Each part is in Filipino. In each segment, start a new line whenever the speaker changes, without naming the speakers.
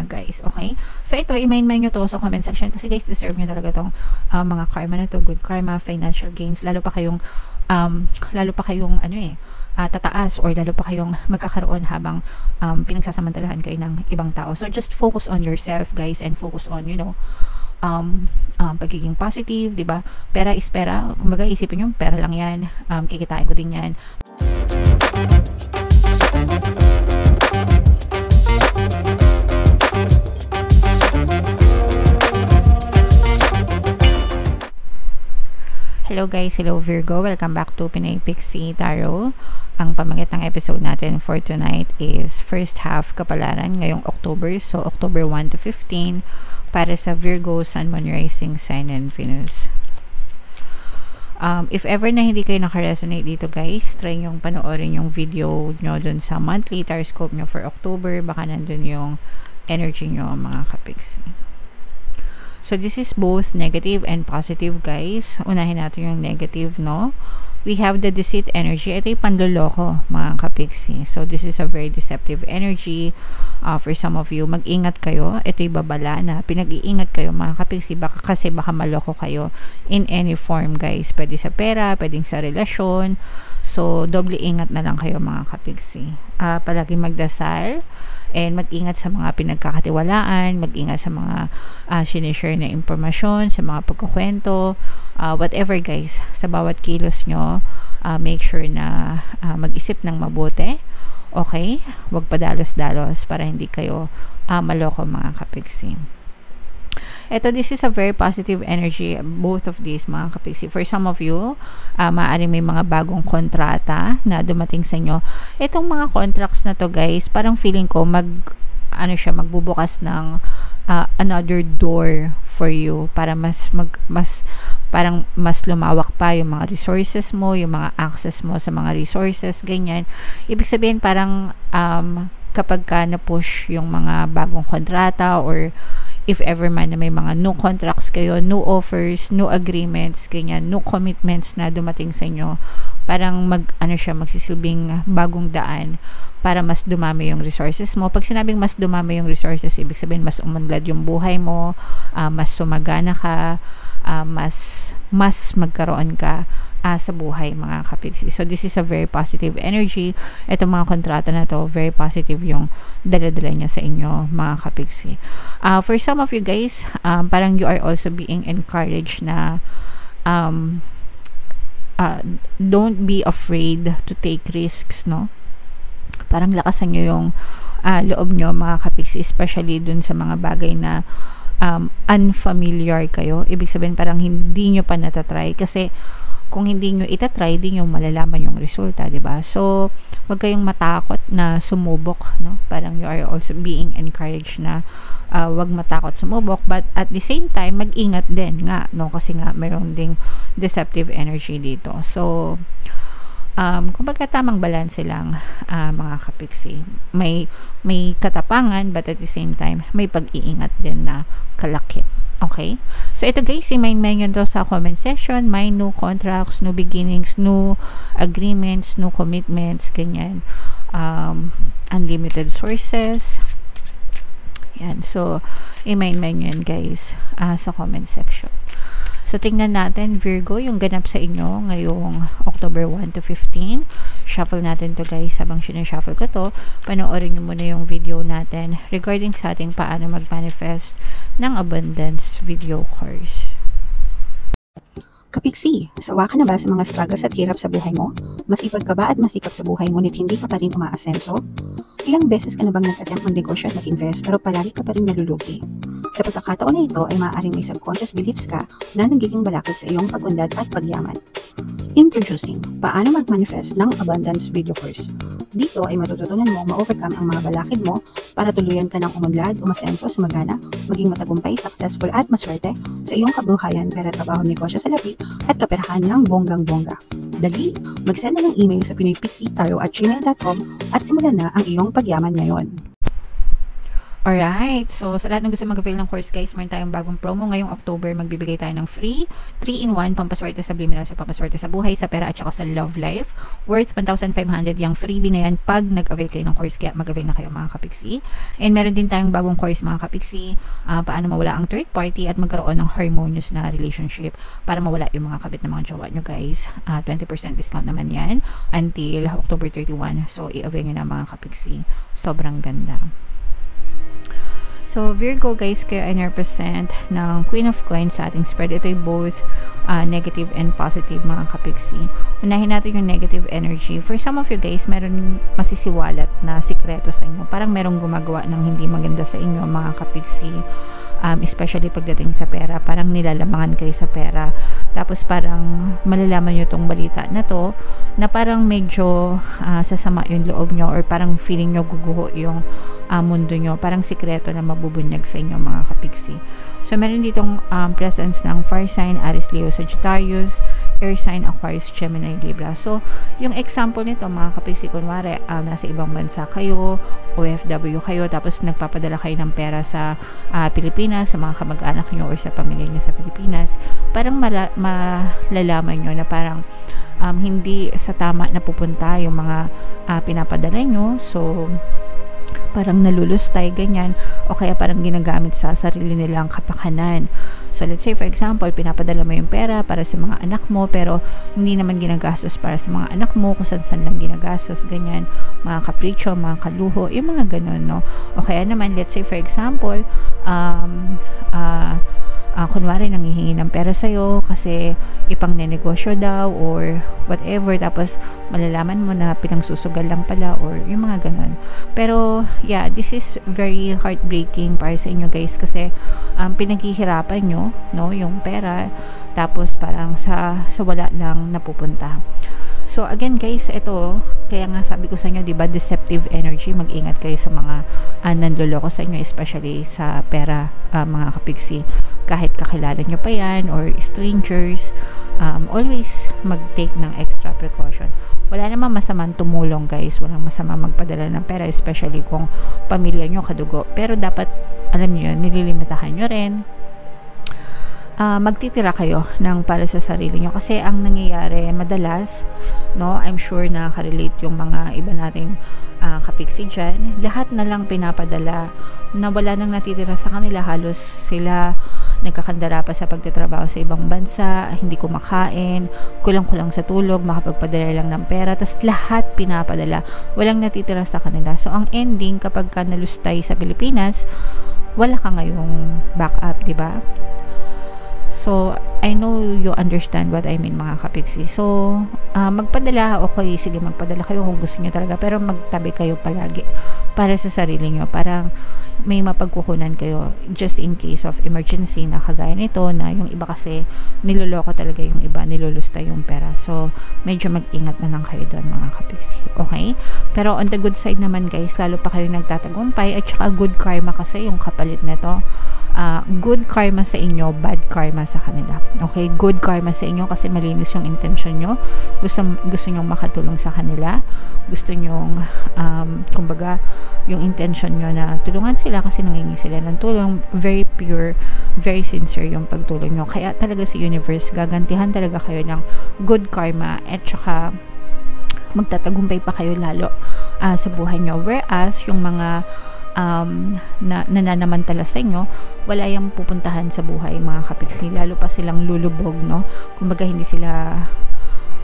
guys. Okay? So, ito, i-main nyo to sa comment section kasi guys, deserve nyo talaga tong mga karma na to. Good karma, financial gains, lalo pa kayong tataas or lalo pa kayong magkakaroon habang pinagsasamantalahan kayo ng ibang tao. So, just focus on yourself, guys, and focus on, pagiging positive, di ba? Pera is pera. Kumbaga, isipin nyo, pera lang yan. Kikitain ko din yan. Hello guys, hello Virgo, welcome back to Pinay Pixie Tarot. Ang pamagatang episode natin for tonight is first half kapalaran ngayong October, so October 1 to 15 para sa Virgo, Sun, Moon, Rising, Sign, and Venus. If ever na hindi kayo nakaresonate dito guys, try nyong panoorin yung video nyo dun sa monthly horoscope nyo for October, baka nandun yung energy nyo mga kapixie. So, this is both negative and positive, guys. Unahin natin yung negative, no? We have the deceit energy. Ito yung panloloko, mga kapixie. So, this is a very deceptive energy. For some of you, mag-ingat kayo. Ito yung babala na pinag-iingat kayo, mga kapixie. Kasi baka maloko kayo in any form, guys. Pwede sa pera, pwedeng sa relasyon. So, doble ingat na lang kayo, mga kapixie. Palagi magdasal. And mag-ingat sa mga pinagkakatiwalaan, mag-ingat sa mga sinishare na impormasyon, sa mga pagkukwento, whatever guys, sa bawat kilos nyo, make sure na mag-isip ng mabuti, okay? Huwag padalos-dalos para hindi kayo maloko mga kapixie. Ito, this is a very positive energy, both of these mga kapixie. For some of you, maaaring may mga bagong kontrata na dumating sa inyo. Itong mga contracts na to guys, parang feeling ko magbubukas ng another door for you para mas lumawak pa yung mga resources mo, yung mga access mo sa mga resources, ganyan. Ibig sabihin parang kapag ka na-push yung mga bagong kontrata or if ever man na may mga new contracts kayo, new offers, new agreements, ganyan, new commitments na dumating sa inyo, parang magsisilbing bagong daan para mas dumami yung resources mo. Pag sinabing mas dumami yung resources, ibig sabihin mas umunlad yung buhay mo, mas sumagana ka, mas magkaroon ka sa buhay mga kapixie. So this is a very positive energy. Ito mga kontrata na to, very positive yung dala-dala niya sa inyo mga kapixie. For some of you guys, parang you are also being encouraged na don't be afraid to take risks, no? Parang lakasan nyo yung loob nyo mga kapixie, especially dun sa mga bagay na unfamiliar kayo. Ibig sabihin parang hindi nyo pa natatry kasi kung hindi nyo itatry, di nyo malalaman yung resulta, diba? So, wag kayong matakot na sumubok, no? Parang you are also being encouraged na wag matakot sumubok, but at the same time, mag-ingat din nga, no? Kasi nga, meron ding deceptive energy dito. So, kumbaga tamang balanse lang, mga kapixie. May katapangan, but at the same time, may pag-iingat din na kalaki. Okay? So, ito guys, i-main yun to sa comment section. May new contracts, new beginnings, new agreements, new commitments, ganyan. Unlimited sources. Yan. So, i-main yun guys sa comment section. So, tingnan natin, Virgo, yung ganap sa inyo ngayong October 1 to 15. Shuffle natin to guys. Habang sinashuffle ko to, panoorin nyo muna yung video natin regarding sa ating paano mag-manifest ng abundance video course.
Kapixie, sawa ka na ba sa mga struggles at hirap sa buhay mo? Masipag ka ba at masikap sa buhay ngunit hindi ka pa rin umaasenso? Ilang beses ka na bang nag-attempt mag-negosyo at mag-invest pero palagi ka pa rin nalulugi? Sa pagkakataon na ito ay maaaring may subconscious beliefs ka na nagiging balakid sa iyong pag-unlad at pagyaman. Introducing, paano mag-manifest ng abundance video course. Dito ay matututunan mo ma-overcome ang mga balakid mo para tuluyan ka ng umunlad, umasenso, sumagana, maging matagumpay, successful at maswerte sa iyong kabuhayan, pera, trabaho, negosyo sa labi at kaperahan ng bonggang-bongga. Dali, mag-send na ng email sa pinaypixie@gmail.com at simulan na ang iyong pagyaman ngayon.
Alright, so sa lahat ng gusto mag-avail ng course guys, meron tayong bagong promo ngayong October. Magbibigay tayo ng free 3-in-1 pampaswerte sa Subliminal, sa pampaswerte sa buhay, sa pera at saka sa love life, worth 1,500. Yung freebie na yan pag nag-avail kayo ng course, kaya mag-avail na kayo mga kapiksi. And meron din tayong bagong course mga kapiksi, paano mawala ang third party at magkaroon ng harmonious na relationship para mawala yung mga kabit ng mga jowa nyo guys. 20% discount naman yan until October 31. So i-avail nyo na mga kapiksi. Sobrang ganda. So, Virgo guys, kayo ay represent ng Queen of Coins sa ating spread. Ito ay both negative and positive mga kapiksi. Unahin natin yung negative energy. For some of you guys, meron masisiwalat na sikreto sa inyo. Parang merong gumagawa ng hindi maganda sa inyo mga kapiksi. Especially pagdating sa pera. Parang nilalamangan kayo sa pera. Tapos parang malalaman nyo tong balita na to na parang medyo sasama yung loob nyo or parang feeling nyo guguho yung mundo nyo. Parang sikreto na mabubunyag sa inyo mga kapiksi. So meron ditong presence ng fire sign, Aries, Leo, Sagittarius, air sign, Aquarius, Gemini, Libra. So yung example nito mga kapiksi, kunwari nasa ibang bansa kayo, OFW kayo, tapos nagpapadala kayo ng pera sa Pilipinas, sa mga kamag-anak nyo or sa pamilya nyo sa Pilipinas, parang malalaman nyo na parang hindi sa tama na pupunta yung mga pinapadala nyo. So parang nalulustay, ganyan, o kaya parang ginagamit sa sarili nilang kapakanan. So let's say for example, pinapadala mo yung pera para sa mga anak mo, pero hindi naman ginagastos para sa mga anak mo, kung saan lang ginagastos, ganyan, mga kapricho, mga kaluho, yung mga ganun, no? O kaya naman, let's say for example, kunwari nanghihingi ng pera sa'yo kasi ipang nenegosyo daw or whatever, tapos malalaman mo na pinangsusugal lang pala or yung mga ganun. Pero yeah, this is very heartbreaking para sa inyo guys kasi pinaghihirapan nyo, no, yung pera, tapos parang sa wala lang napupunta. So again guys, ito, kaya nga sabi ko sa inyo, diba, deceptive energy. Mag-ingat kayo sa mga nanloloko sa inyo, especially sa pera mga kapiksi. Kahit kakilala nyo pa yan or strangers, always mag-take ng extra precaution. Wala namang masamang tumulong guys, walang masama magpadala ng pera, especially kung pamilya nyo kadugo. Pero dapat, alam nyo yun, nililimitahan nyo rin. Magtitira kayo ng para sa sarili nyo kasi ang nangyayari madalas, no, I'm sure na karelate yung mga iba nating kapiksi dyan, lahat na lang pinapadala na wala nang natitira sa kanila. Halos sila nagkakandara pa sa pagtatrabaho sa ibang bansa, hindi kumakain, kulang-kulang sa tulog, makapagpadala lang ng pera, tas lahat pinapadala, walang natitira sa kanila. So ang ending, kapag ka nalustay sa Pilipinas, wala ka ngayong backup, diba? So, I know you understand what I mean mga kapiksi. So, magpadala, okay, sige, magpadala kayo kung gusto niyo talaga, pero magtabi kayo palagi para sa sarili niyo. Parang may mapagkukunan kayo just in case of emergency na kagaya nito, na yung iba kasi niloloko talaga yung iba, nilulusta yung pera. So, medyo mag-ingat na lang kayo doon mga kapiksi. Okay? Pero on the good side naman guys, lalo pa kayo nagtatagumpay at saka good karma kasi yung kapalit nito. Good karma sa inyo, bad karma sa kanila. Okay, good karma sa inyo kasi malinis yung intention nyo. Gusto nyong makatulong sa kanila. Gusto nyong, kumbaga, yung intention nyo na tulungan sila kasi nangingi sila ng tulong. Very pure, very sincere yung pagtulong nyo. Kaya talaga si universe, gagantihan talaga kayo ng good karma at saka magtatagumpay pa kayo lalo sa buhay nyo. Whereas, yung mga nananamantala sa inyo, wala yung pupuntahan sa buhay mga kapiksi, lalo pa silang lulubog, no? Kumbaga hindi sila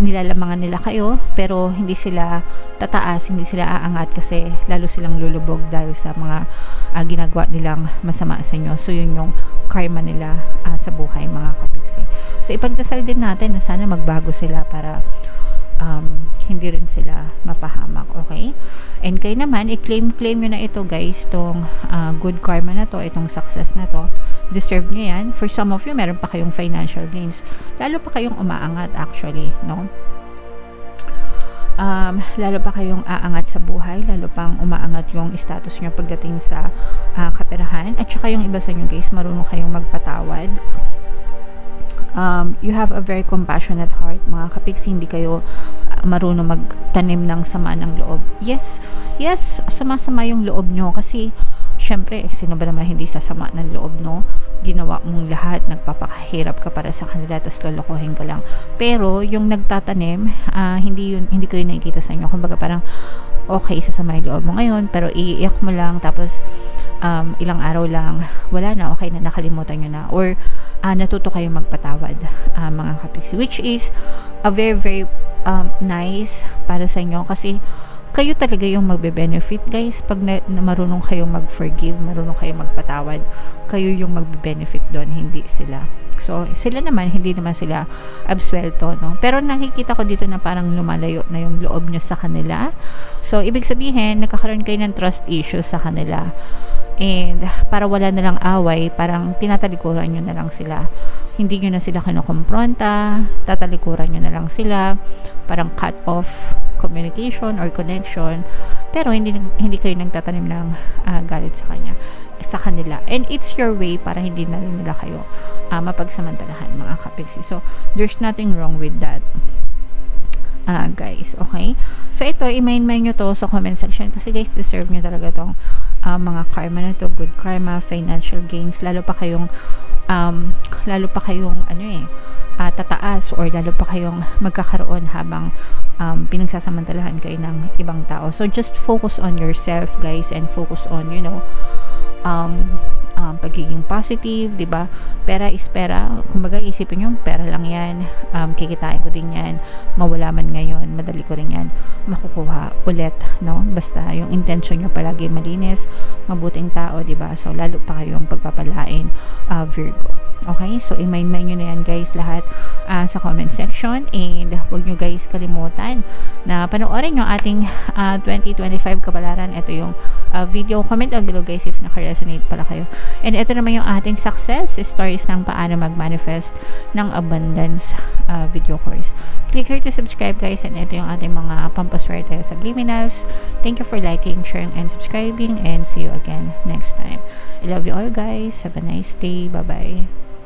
nilalamangan nila kayo, pero hindi sila tataas, hindi sila aangat kasi lalo silang lulubog dahil sa mga ginagawa nilang masama sa inyo. So yun yung karma nila sa buhay mga kapiksi. So ipagdasal din natin na sana magbago sila para hindi rin sila mapahamak, okay? And kayo naman, i-claim nyo na ito guys, itong good karma na to, itong success na to, deserve nyo yan. For some of you, meron pa kayong financial gains, lalo pa kayong umaangat actually, no? Lalo pa kayong aangat sa buhay, lalo pang umaangat yung status nyo pagdating sa kaperahan, at saka yung iba sa inyo guys, marunong kayong magpatawad. You have a very compassionate heart mga kapiksi, hindi kayo marunong magtanim ng sama ng loob. Yes, sama-sama yung loob nyo kasi syempre, sino ba naman hindi sasama ng loob, no? Ginawa mong lahat, nagpapakahirap ka para sa kanila, tapos lolokohin ka lang. Pero yung nagtatanim, hindi ko yun nakikita sa inyo. Kumbaga parang okay, sasama yung loob mo ngayon, pero iiyak mo lang, tapos ilang araw lang, wala na, okay na, nakalimutan nyo na, or natuto kayo magpatawad, mga kapiksi, which is a very very nice para sa inyo, kasi kayo talaga yung magbe-benefit, guys. Pag marunong kayong mag-forgive, marunong kayong magpatawad, kayo yung magbe-benefit doon, hindi sila. So, sila naman, hindi naman sila absuelto, no? Pero nakikita ko dito na parang lumalayo na yung loob nyo sa kanila. So, ibig sabihin, nagkakaroon kayo ng trust issues sa kanila. And, para wala na lang away, parang tinatalikuran nyo na lang sila. Hindi nyo na sila kinukompronta, tatalikuran nyo na lang sila, parang cut off communication or connection, pero hindi kayo nagtatanim ng galit sa kanila, and it's your way para hindi na rin nila kayo mapagsamantalahan, mga kapiksi. So there's nothing wrong with that, guys. Okay, so ito, i-main nyo to sa comment section, kasi guys, deserve nyo talaga tong mga karma na to, good karma, financial gains, lalo pa kayong tataas, or lalo pa kayong magkakaroon habang pinagsasamantalahan kayo ng ibang tao. So just focus on yourself, guys, and focus on, you know, pagiging positive, di ba? Pera is pera. Kumbaga, isipin nyo, pera lang yan, kikitain ko din yan, mawala man ngayon, madali ko rin yan makukuha ulit, no? Basta yung intention nyo palagi malinis, mabuting tao, di ba? So lalo pa kayong pagpapalain, Virgo. Okay, so i-mind nyo na yan, guys, lahat sa comment section, and huwag nyo, guys, kalimutan na panoorin yung ating 2025 kapalaran. Ito yung video. Comment down below, guys, if naka-resonate pala kayo. And ito naman yung ating success stories ng paano mag-manifest ng abundance video course. Click here to subscribe, guys, and ito yung ating mga pampaswerte sa Liminals. Thank you for liking, sharing, and subscribing, and see you again next time. I love you all, guys. Have a nice day. Bye-bye.